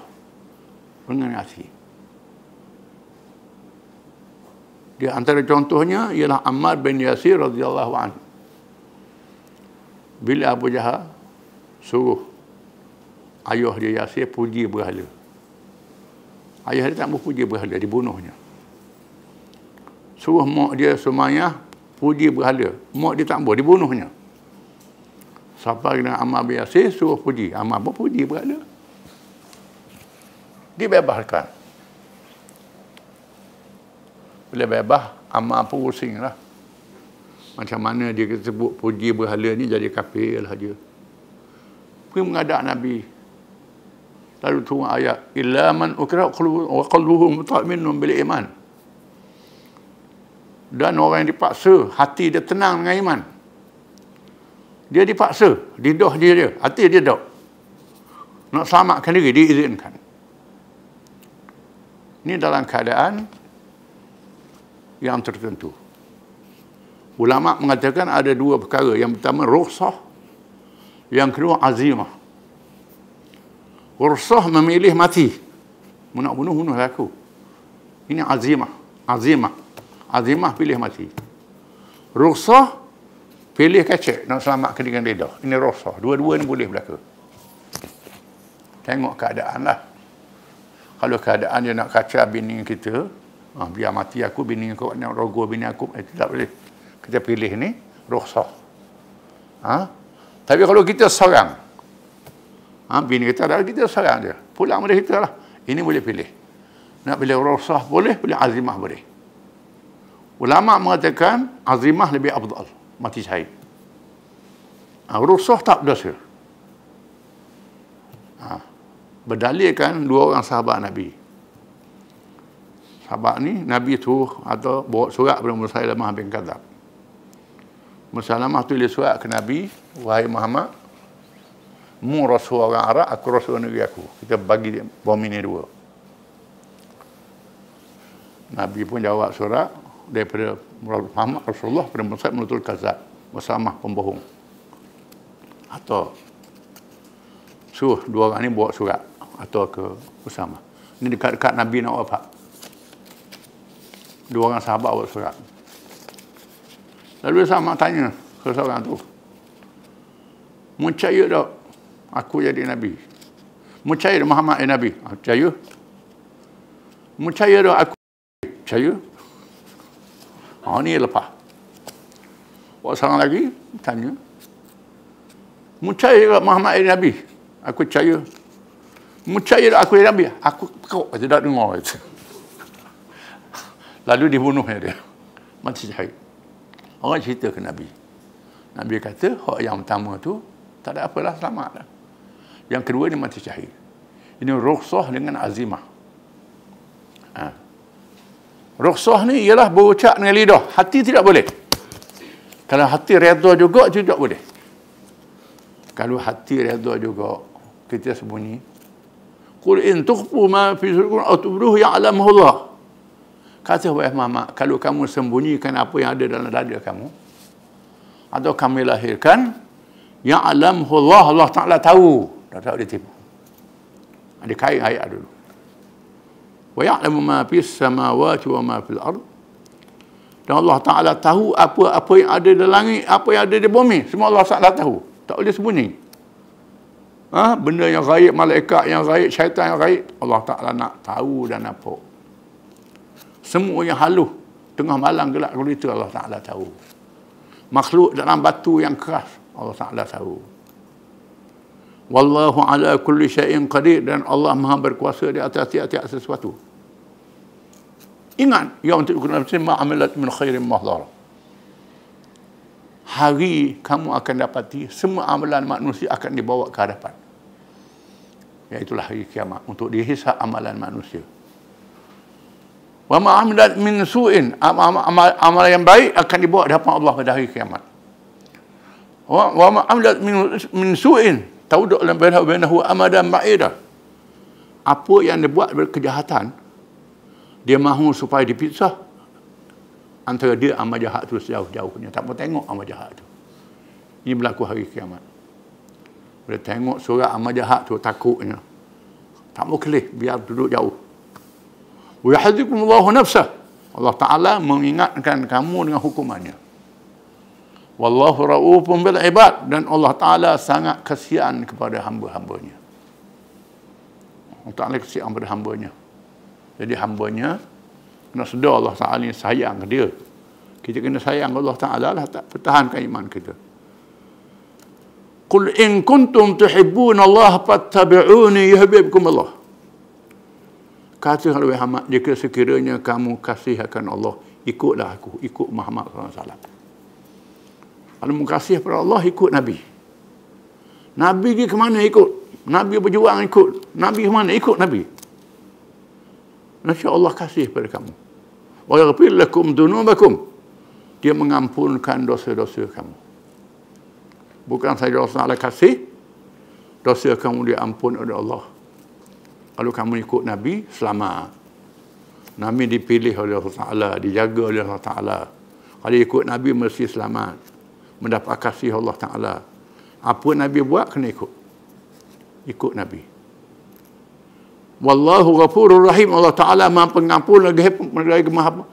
dengan hati. Di antara contohnya ialah Ammar bin Yasir radhiyallahu anhu. Bila Abu Jahal suruh ayah dia Yasir puji berhala. Ayah dia tak mau puji berhala, dibunuhnya. Suruh mak dia Sumayyah puji berhala. Mak dia tak mau, dibunuhnya. Sampai dengan Ammar bin Yasir suruh puji. Ammar pun puji berhala. Dibebaskan. Bila bebas, Ammar pun pusing lah. Macam mana dia sebut puji berhala ni jadi kafir lah dia. Pergi menghadap Nabi. Lalu turun ayat, illa man ukra wa qalbuhu mutma'innun bil iman. Dan orang yang dipaksa, hati dia tenang dengan iman. Dia dipaksa, lidah dia, hati dia tak. Nak selamatkan diri, diizinkan. Ini dalam keadaan yang tertentu. Ulama mengatakan ada dua perkara. Yang pertama, rukhsah. Yang kedua, azimah. Rukhsah memilih mati. Nak bunuh aku. Ini azimah. Azimah. Azimah pilih mati. Rukhsah pilih kecek nak selamatkan dengan lidah. Ini rukhsah. Dua-dua ni boleh berlaku. Tengok keadaan lah. Kalau keadaan dia nak kacau bini kita, biar mati aku, bini kau nak rogo bini aku, itu tak boleh. Kita pilih ni rukhsah. Tapi kalau kita seorang, bini kita adalah kita seorang dia, pulang pada kita lah. Ini boleh pilih. Nak pilih rukhsah boleh, pilih azimah boleh. Ulama mengatakan azimah lebih afdal, mati syahid. Rukhsah tak dosa. Berdalilkan dua orang sahabat Nabi. Sahabat ni Nabi tu atau bawa surat kepada Musailamah bin Kadzab. Musailamah tulis surat ke Nabi, wahai Muhammad, mu rasul orang Arab, aku rasul negeri aku. Kita bagi bom ini dua. Nabi pun jawab surat daripada Muhammad Rasulullah pada Musailamah bin Kadzab, Musailamah pembohong. Atau suruh dua orang ni bawa surat atau ke Usama. Ini dekat-dekat Nabi nak wafat. Dua orang sahabat bawa surat. Lalu Usama tanya ke seorang tu, percaya tak aku jadi Nabi? Percaya tak Muhammad jadi Nabi? Percaya. Percaya tak aku? Percaya. Ni lepas. Bawa seorang lagi tanya, percaya tak Muhammad jadi Nabi? Aku percaya. Percaya tak aku jadi Nabi? Aku kau tidak dengar itu. Lalu dibunuhnya dia. Mati syahid. Orang cerita ke Nabi. Nabi kata, hak yang pertama tu tak ada apalah, selamat lah. Yang kedua ni mati syahid. Ini rukhsah dengan azimah. Rukhsah ni ialah berucap dengan lidah. Hati tidak boleh. Kalau hati redha juga, tidak boleh. Kalau hati redha juga, kita sembunyi. Qul in tukhfu ma fi sudurikum aw tubduhu ya'lamuhu Allah. Kata wahai Muhammad, kalau kamu sembunyikan apa yang ada dalam dada kamu, atau kami lahirkan, ya'lamuhu Allah, Allah Ta'ala tahu. Tak dia tipu. Ada kait ayat dulu. Wa ya'lamu ma fis samawati wa ma fil ard. Dan Allah Ta'ala tahu apa yang ada di langit, apa yang ada di bumi. Semua Allah Ta'ala tahu. Tak boleh sembunyi. Benda yang gaib, malaikat yang gaib, syaitan yang gaib, Allah Ta'ala nak tahu dan nampak. Semua yang haluh, tengah malam gelap gulita, Allah Ta'ala tahu. Makhluk dalam batu yang keras, Allah Ta'ala tahu. Wallahu ala kulli syai'in qadir, dan Allah Maha berkuasa di atas tiap-tiap sesuatu. Ingat, ya untuk kullu nafsin ma amilat min khairin mahdhara. Hari kamu akan dapati semua amalan manusia akan dibawa ke hadapan. Iaitulah hari kiamat, untuk dihisab amalan manusia. Wa ma amilat min su'in, amalan yang baik akan dibawa ke hadapan Allah pada hari kiamat. Wa ma amilat min su'in tauduk dalam bainahu amadan ba'idah. Apa yang dia buat berkejahatan, dia mahu supaya dipisah antara dia amal jahat tu sejauh-jauhnya. Tak mau tengok amal jahat tu. Ini berlaku hari kiamat. Bila tengok surat amal jahat tu, takutnya. Tak mau kelih, biar duduk jauh. Wa yahdzikumullahu nafsah. Allah Ta'ala mengingatkan kamu dengan hukumannya. Wallahu ra'ufun bil ibad, dan Allah Ta'ala sangat kasihan kepada hamba-hambanya. Allah Ta'ala kasihan kepada hambanya. Jadi hambanya kena sedar Allah Ta'ala ni sayang ke dia. Kita kena sayang Allah Ta'ala lah, tak pertahankan iman kita. Qul in kuntum tuhibbuna Allah fattabi'uni yuhibbukum Allah. Kata oleh Muhammad, jika sekiranya kamu kasih akan Allah, ikutlah aku, ikut Muhammad SAW. Kalau mu kasih kepada Allah, ikut Nabi. Nabi pergi ke mana, ikut. Nabi berjuang, ikut. Nabi ke mana, ikut Nabi. Insya Allah kasih kepada kamu. Wa yaghfir lakum dhunubakum. Dia mengampunkan dosa-dosa kamu. Bukan saja Allah Ta'ala kasih, dosa kamu diampun oleh Allah. Kalau kamu ikut Nabi, selamat. Nabi dipilih oleh Allah Ta'ala, dijaga oleh Allah Ta'ala. Kalau ikut Nabi, mesti selamat. Mendapat kasih Allah Ta'ala. Apa Nabi buat, kena ikut. Ikut Nabi. Wallahu ghafurur rahim. Allah Ta'ala Maha pengampun lagi Maha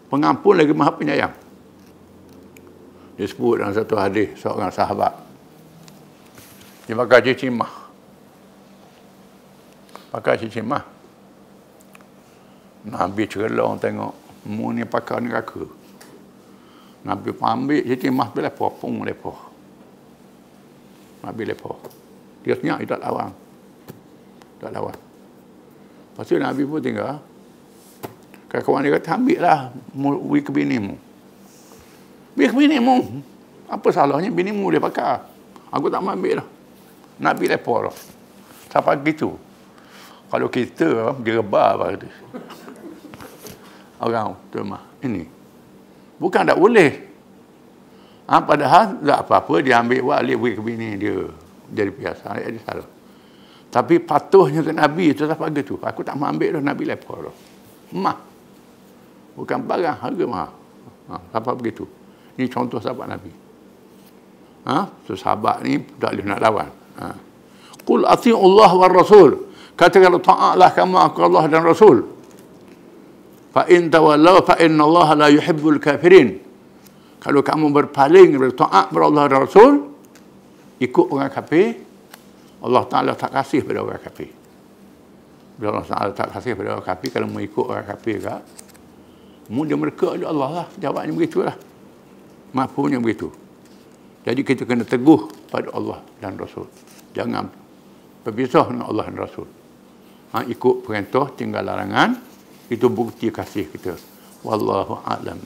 pengampun lagi Maha penyayang. Disebut dalam satu hadis seorang sahabat. Dia pakai cicimah. Pakai cicimah. Nabi cerlah orang tengok. Mu ni pakai neraka. Nabi ambil cicimah tu lepas. Pung lepas. Nabi lepas. Dia senyap, dia tak lawan. Tak lawan. Lepas tu Nabi pun tinggal. Kawan-kawan dia kata, ambil lah. Beri ke binimu. Beri ke binimu. Apa salahnya binimu dia pakai. Aku tak mau ambil lah. Nabi lepas lah. Sampai gitu. Kalau kita, dia rebah apa kata. Orang tu mah. Ini. Bukan tak boleh. Padahal tak apa-apa. Dia ambil balik beri ke bini dia. Jadi biasa. Dia salah. Tapi patuhnya ke Nabi itu tak begitu. Aku tak mau ambil dah, Nabi lepas dah. Mah. Bukan barang, harga mahal. Apa begitu. Ini contoh sahabat Nabi. So sahabat ni tak boleh nak lawan. Qul ati'ullah wa rasul. Katakan ta'atlah kamu aku Allah dan Rasul. Fa in tawallaw fa inna Allah la yuhibbul kafirin. Kalau kamu berpaling bertaat kepada Allah dan Rasul, ikut orang kafir, Allah Ta'ala tak kasih pada orang kafir. Bila Allah Ta'ala tak kasih pada orang kafir, kalau mau ikut orang kafir ke, mu dia mereka oleh Allah lah. Jawabnya begitulah. Mafhumnya begitu. Jadi kita kena teguh pada Allah dan Rasul. Jangan berpisah dengan Allah dan Rasul. Ikut perintah, tinggal larangan. Itu bukti kasih kita. Wallahu a'lam.